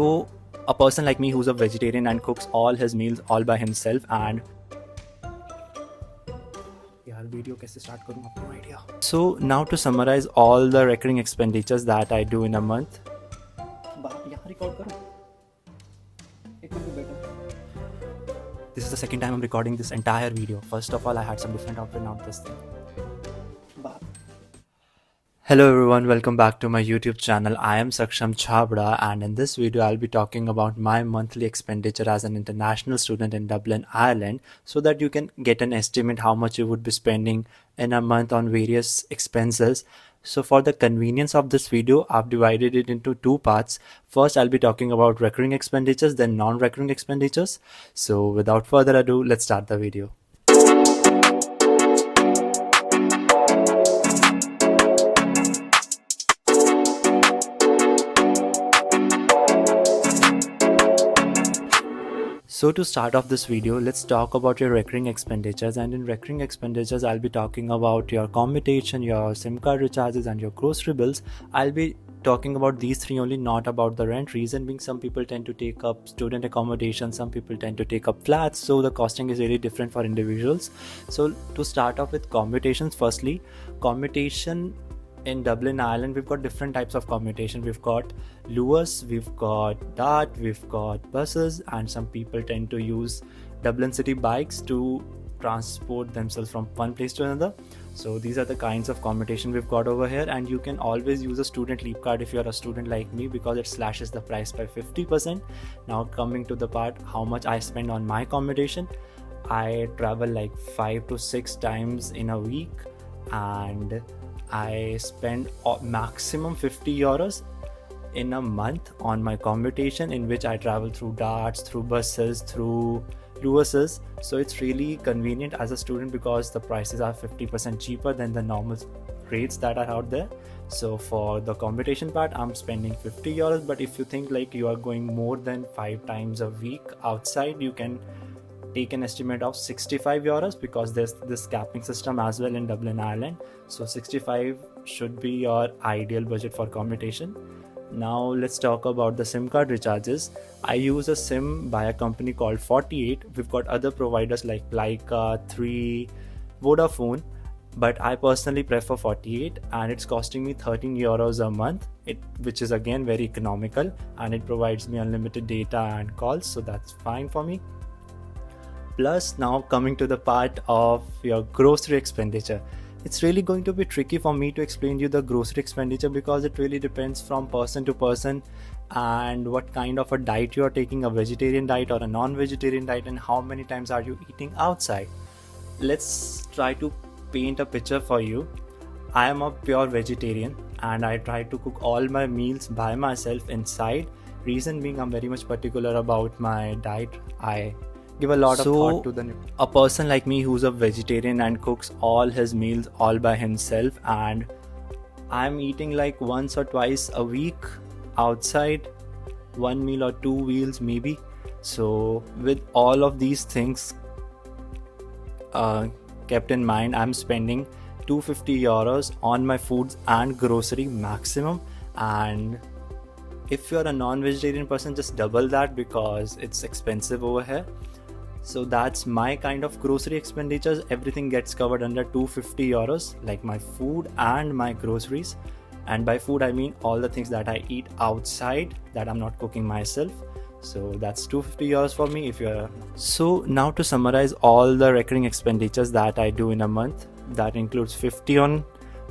So a person like me who's a vegetarian and cooks all his meals all by himself, and यार video कैसे start करूं, आपको idea. So now to summarize all the recurring expenditures that I do in a month. यहाँ record करो. It will be better. This is the second time I'm recording this entire video. First of all, I had some different outfit, not this thing. Hello everyone, welcome back to my YouTube channel. I am Saksham Chhabra, and in this video I'll be talking about my monthly expenditure as an international student in Dublin, Ireland, so that you can get an estimate how much you would be spending in a month on various expenses. So for the convenience of this video, I've divided it into two parts. First, I'll be talking about recurring expenditures, then non-recurring expenditures. So without further ado, let's start the video. So to start off this video, let's talk about your recurring expenditures. And in recurring expenditures, I'll be talking about your commutation, your SIM card recharges, and your grocery bills. I'll be talking about these three only, not about the rent. Reason being, some people tend to take up student accommodation, some people tend to take up flats, so the costing is really different for individuals. So to start off with commutations, firstly, commutation in Dublin, Ireland, we've got different types of commutation. We've got Lewis, we've got Dart, we've got buses, and some people tend to use Dublin city bikes to transport themselves from one place to another. So these are the kinds of commutation we've got over here, and you can always use a student leap card if you're a student like me, because it slashes the price by 50%. Now coming to the part how much I spend on my commutation, I travel like 5 to 6 times in a week, and I spend maximum 50 euros in a month on my commutation, in which I travel through Darts, through buses, through Lewis's. So it's really convenient as a student because the prices are 50% cheaper than the normal rates that are out there. So for the commutation part, I'm spending 50 euros. But if you think like you are going more than 5 times a week outside, you can take an estimate of 65 euros, because there's this capping system as well in Dublin, Ireland. So 65 should be your ideal budget for commutation. Now let's talk about the SIM card recharges. I use a SIM by a company called 48. We've got other providers like Leica, 3, Vodafone, but I personally prefer 48, and it's costing me 13 euros a month, which is again very economical, and it provides me unlimited data and calls, so that's fine for me. Plus, now coming to the part of your grocery expenditure, it's really going to be tricky for me to explain you the grocery expenditure, because it really depends from person to person and what kind of a diet you are taking, a vegetarian diet or a non-vegetarian diet, and how many times are you eating outside. Let's try to paint a picture for you. I am a pure vegetarian, and I try to cook all my meals by myself inside. Reason being, I'm very much particular about my diet. I give a lot of thought to a person like me who's a vegetarian and cooks all his meals all by himself, and I'm eating like once or twice a week outside, one meal or 2 meals maybe. So with all of these things kept in mind, I'm spending 250 euros on my foods and grocery maximum. And if you're a non-vegetarian person, just double that, because it's expensive over here. So that's my kind of grocery expenditures. Everything gets covered under 250 euros, like my food and my groceries. And by food, I mean all the things that I eat outside that I'm not cooking myself. So that's 250 euros for me. So now to summarize all the recurring expenditures that I do in a month, that includes 50 on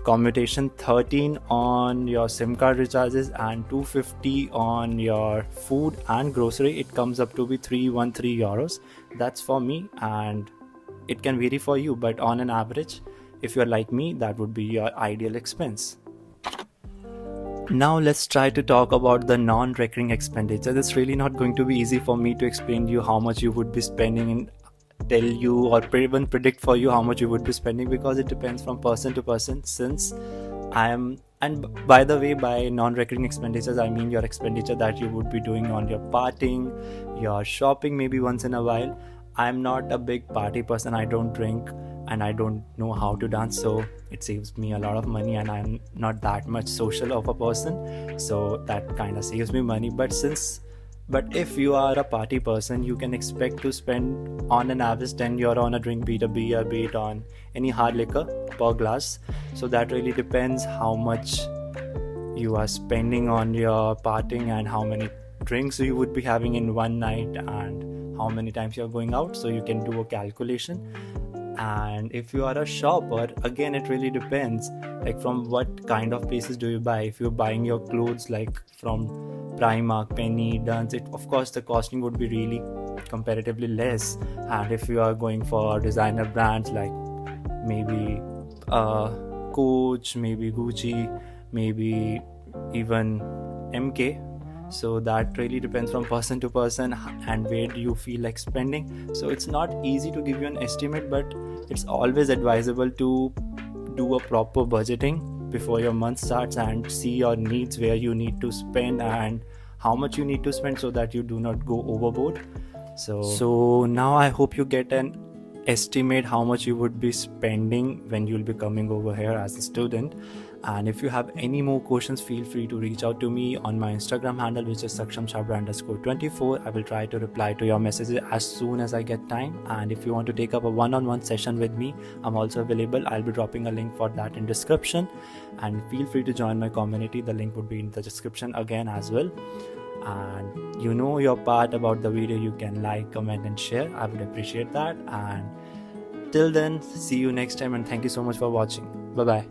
commutation, 13 on your SIM card recharges, and 250 on your food and grocery. It comes up to be 313 euros. That's for me, and it can vary for you, but on an average, if you're like me, that would be your ideal expense. Now let's try to talk about the non-recurring expenditure. It's really not going to be easy for me to explain to you how much you would be spending and tell you or even predict for you how much you would be spending, because it depends from person to person. Since and by the way, by non-recurring expenditures, I mean your expenditure that you would be doing on your partying, your shopping maybe once in a while. I'm not a big party person. I don't drink, and I don't know how to dance, so it saves me a lot of money, and I'm not that much social of a person, so that kind of saves me money. But since But if you are a party person, you can expect to spend on an average 10 euro on a drink, be it a beer, be it on any hard liquor per glass. So that really depends how much you are spending on your partying and how many drinks you would be having in one night and how many times you're going out. So you can do a calculation. And if you are a shopper, again it really depends, like from what kind of places do you buy. If you're buying your clothes like from Primark, Penny, Duns, it of course the costing would be really comparatively less. And if you are going for designer brands like maybe Coach, maybe Gucci, maybe even MK, so that really depends from person to person and where do you feel like spending. So it's not easy to give you an estimate, but it's always advisable to do a proper budgeting before your month starts and see your needs, where you need to spend and how much you need to spend, so that you do not go overboard. So now I hope you get an estimate how much you would be spending when you'll be coming over here as a student. And if you have any more questions, feel free to reach out to me on my Instagram handle, which is sakshamchabra_24. I will try to reply to your messages as soon as I get time. And if you want to take up a one-on-one session with me, I'm also available. I'll be dropping a link for that in description, and feel free to join my community. The link would be in the description again as well. And you know your part about the video, you can like, comment and share. I would appreciate that. And till then, see you next time, and thank you so much for watching. Bye bye.